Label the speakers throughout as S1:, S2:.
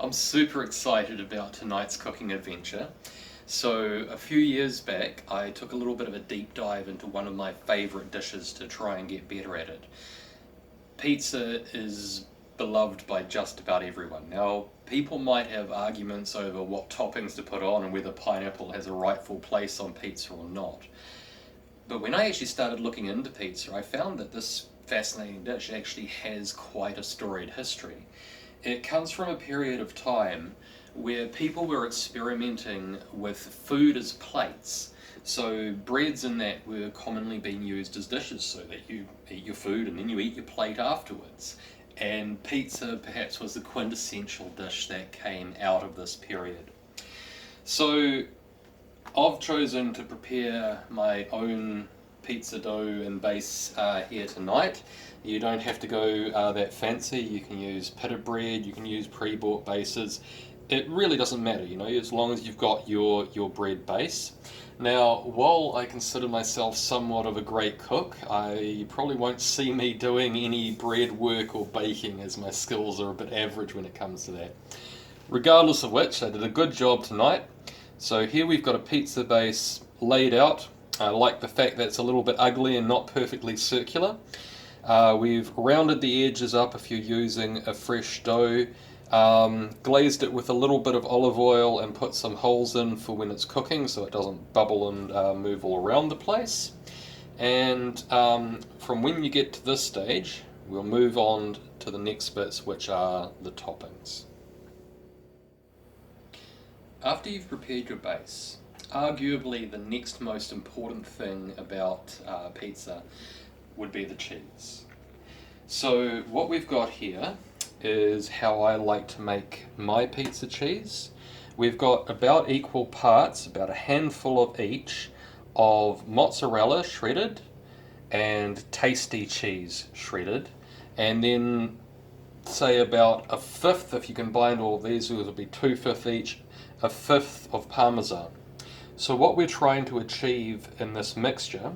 S1: I'm super excited about tonight's cooking adventure. So, a few years back, I took a little bit of a deep dive into one of my favourite dishes to try and get better at it. Pizza is beloved by just about everyone. Now, people might have arguments over what toppings to put on and whether pineapple has a rightful place on pizza or not. But when I actually started looking into pizza, I found that this fascinating dish actually has quite a storied history. It comes from a period of time where people were experimenting with food as plates. So breads and that were commonly being used as dishes so that you eat your food and then you eat your plate afterwards. And pizza perhaps was the quintessential dish that came out of this period. So I've chosen to prepare my own pizza dough and base here tonight. You don't have to go that fancy. You can use pita bread, you can use pre-bought bases. It really doesn't matter, as long as you've got your bread base. Now, while I consider myself somewhat of a great cook, you probably won't see me doing any bread work or baking, as my skills are a bit average when it comes to that. Regardless of which, I did a good job tonight. So here we've got a pizza base laid out. I like the fact that it's a little bit ugly and not perfectly circular. We've rounded the edges up if you're using a fresh dough, glazed it with a little bit of olive oil and put some holes in for when it's cooking so it doesn't bubble and move all around the place. And from when you get to this stage, we'll move on to the next bits, which are the toppings. After you've prepared your base, arguably the next most important thing about pizza would be the cheese. So what we've got here is how I like to make my pizza cheese. We've got about equal parts, about a handful of each, of mozzarella shredded and tasty cheese shredded, and then say about a fifth, if you combine all of these, it would be 2/5 each, a fifth of Parmesan. So what we're trying to achieve in this mixture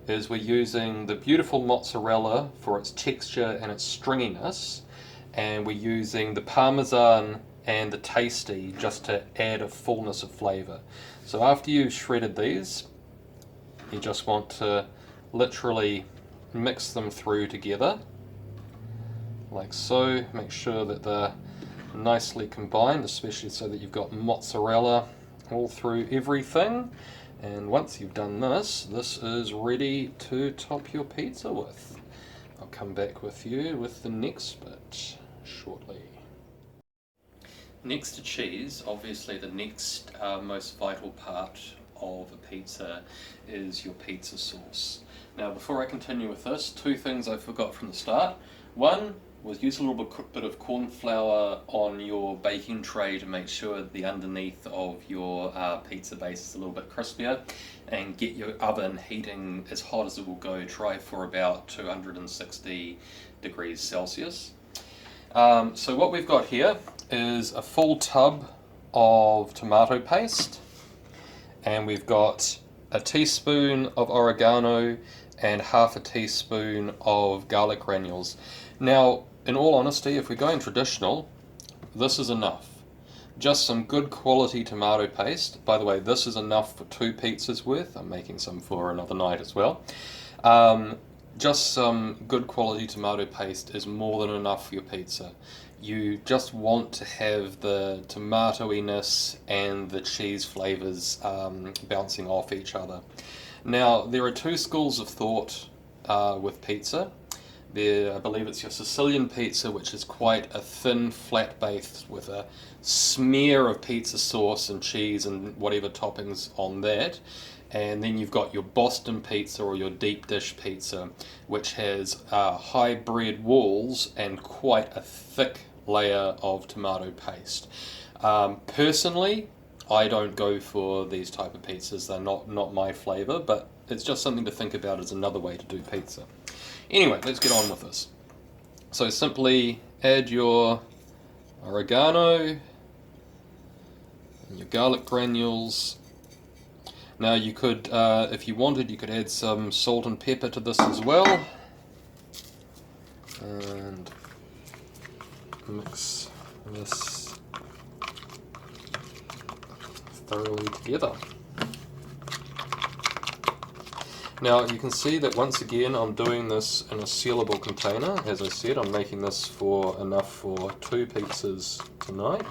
S1: is we're using the beautiful mozzarella for its texture and its stringiness, and we're using the Parmesan and the tasty just to add a fullness of flavour. So after you've shredded these, you just want to literally mix them through together, like so. Make sure that they're nicely combined, especially so that you've got mozzarella all through everything. And once you've done this, this is ready to top your pizza with. I'll come back with you with the next bit shortly. Next to cheese, obviously the next most vital part of a pizza is your pizza sauce. Now before I continue with this, two things I forgot from the start. One was use a little bit of corn flour on your baking tray to make sure the underneath of your pizza base is a little bit crispier, and get your oven heating as hot as it will go. Try for about 260 degrees Celsius. So what we've got here is a full tub of tomato paste, and we've got a teaspoon of oregano and half a teaspoon of garlic granules. Now, in all honesty, if we're going traditional, this is enough. Just some good quality tomato paste. By the way, this is enough for 2 pizzas worth. I'm making some for another night as well. Just some good quality tomato paste is more than enough for your pizza. You just want to have the tomatoiness and the cheese flavors bouncing off each other. Now, there are 2 schools of thought with pizza. I believe it's your Sicilian pizza, which is quite a thin, flat base with a smear of pizza sauce and cheese and whatever toppings on that. And then you've got your Boston pizza or your deep dish pizza, which has high bread walls and quite a thick layer of tomato paste. Personally, I don't go for these type of pizzas. They're not my flavour, but it's just something to think about as another way to do pizza. Anyway, let's get on with this. So simply add your oregano and your garlic granules. Now you could, if you wanted, you could add some salt and pepper to this as well. And mix this thoroughly together. Now you can see that once again I'm doing this in a sealable container. As I said, I'm making this for enough for 2 pizzas tonight,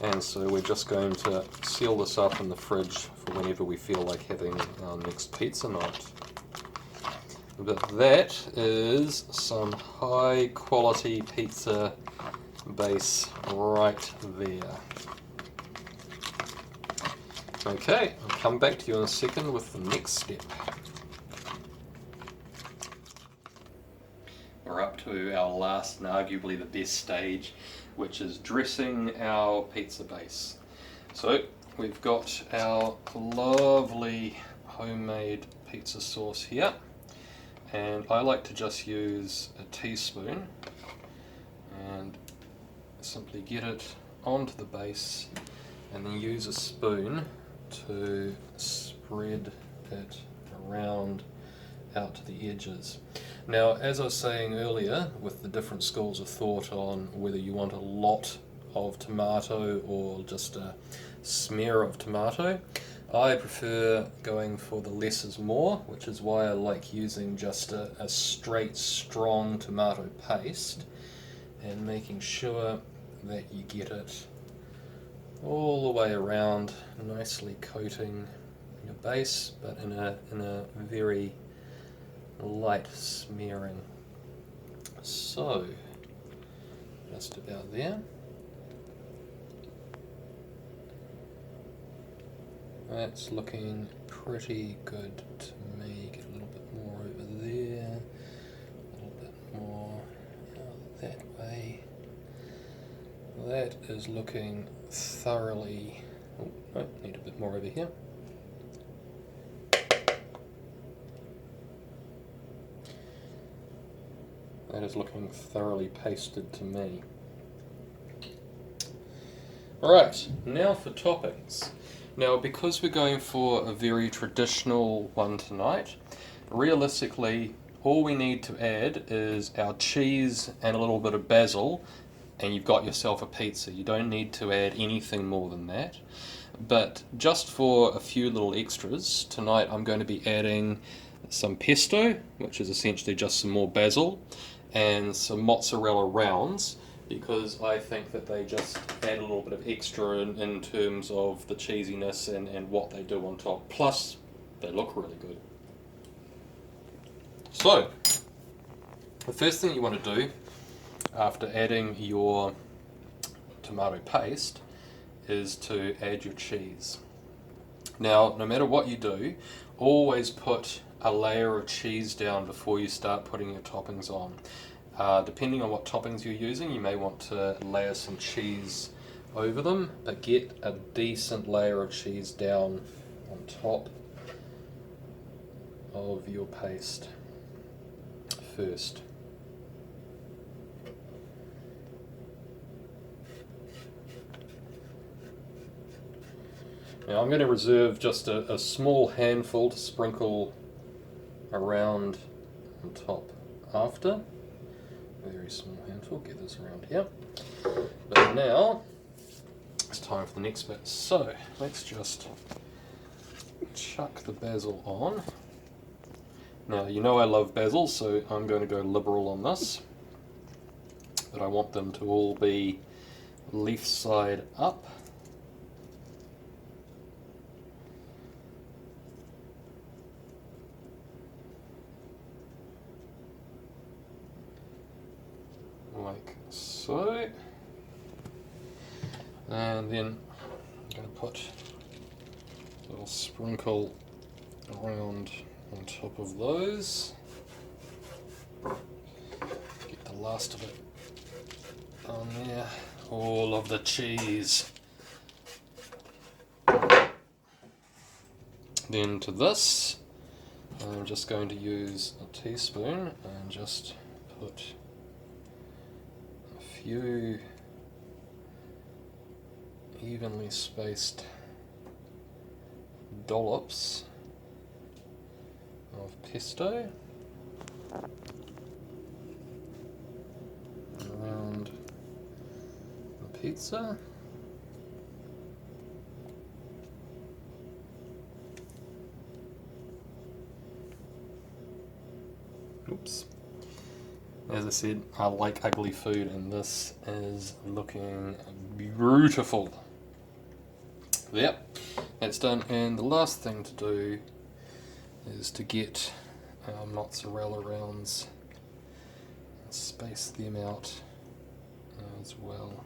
S1: and so we're just going to seal this up in the fridge for whenever we feel like having our next pizza night. But that is some high quality pizza base right there. Okay, I'll come back to you in a second with the next step. We're up to our last and arguably the best stage, which is dressing our pizza base. So we've got our lovely homemade pizza sauce here, and I like to just use a teaspoon and simply get it onto the base and then use a spoon to spread it around out to the edges. Now, as I was saying earlier, with the different schools of thought on whether you want a lot of tomato or just a smear of tomato, I prefer going for the less is more, which is why I like using just a straight, strong tomato paste and making sure that you get it all the way around, nicely coating your base, but in a very light smearing. So, just about there. That's looking pretty good to me. Get a little bit more over there, a little bit more out that way. That is looking thoroughly. Oh, no, need a bit more over here. That is looking thoroughly pasted to me. Alright, now for toppings. Now, because we're going for a very traditional one tonight, realistically all we need to add is our cheese and a little bit of basil, and you've got yourself a pizza. You don't need to add anything more than that. But just for a few little extras, tonight I'm going to be adding some pesto, which is essentially just some more basil, and some mozzarella rounds, because I think that they just add a little bit of extra in terms of the cheesiness and what they do on top. Plus, they look really good. So, the first thing you want to do after adding your tomato paste is to add your cheese. Now, no matter what you do, always put a layer of cheese down before you start putting your toppings on. Depending on what toppings you're using, you may want to layer some cheese over them, but get a decent layer of cheese down on top of your paste first. Now I'm going to reserve just a small handful to sprinkle around on top after. Very small handful, get this around here. But now it's time for the next bit. So let's just chuck the basil on. Now you know I love basil, so I'm going to go liberal on this. But I want them to all be leaf side up. Like so, and then I'm going to put a little sprinkle around on top of those. Get the last of it on there, all of the cheese. Then to this, I'm just going to use a teaspoon and just put few evenly spaced dollops of pesto around the pizza. Oops. As I said, I like ugly food, and this is looking beautiful. Yep, that's done, and the last thing to do is to get our mozzarella rounds and space them out as well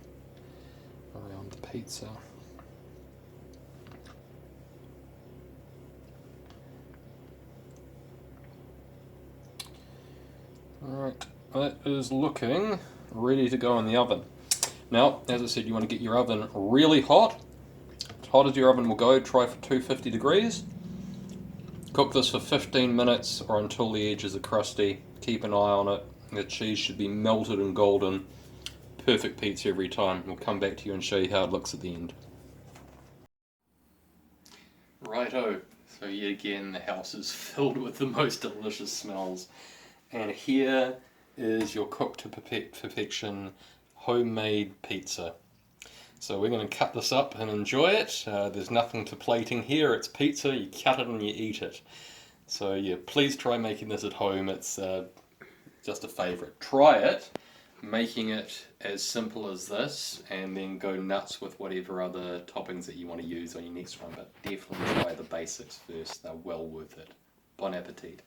S1: around the pizza. Alright, that is looking ready to go in the oven. Now, as I said, you want to get your oven really hot. As hot as your oven will go, try for 250 degrees. Cook this for 15 minutes or until the edges are crusty. Keep an eye on it. The cheese should be melted and golden. Perfect pizza every time. We'll come back to you and show you how it looks at the end. Righto, so yet again the house is filled with the most delicious smells. And here is your cooked to perfection homemade pizza. So we're going to cut this up and enjoy it. There's nothing to plating here, it's pizza, you cut it and you eat it. So yeah, please try making this at home, it's just a favourite. Try it, making it as simple as this, and then go nuts with whatever other toppings that you want to use on your next one, but definitely try the basics first, they're well worth it. Bon appetit.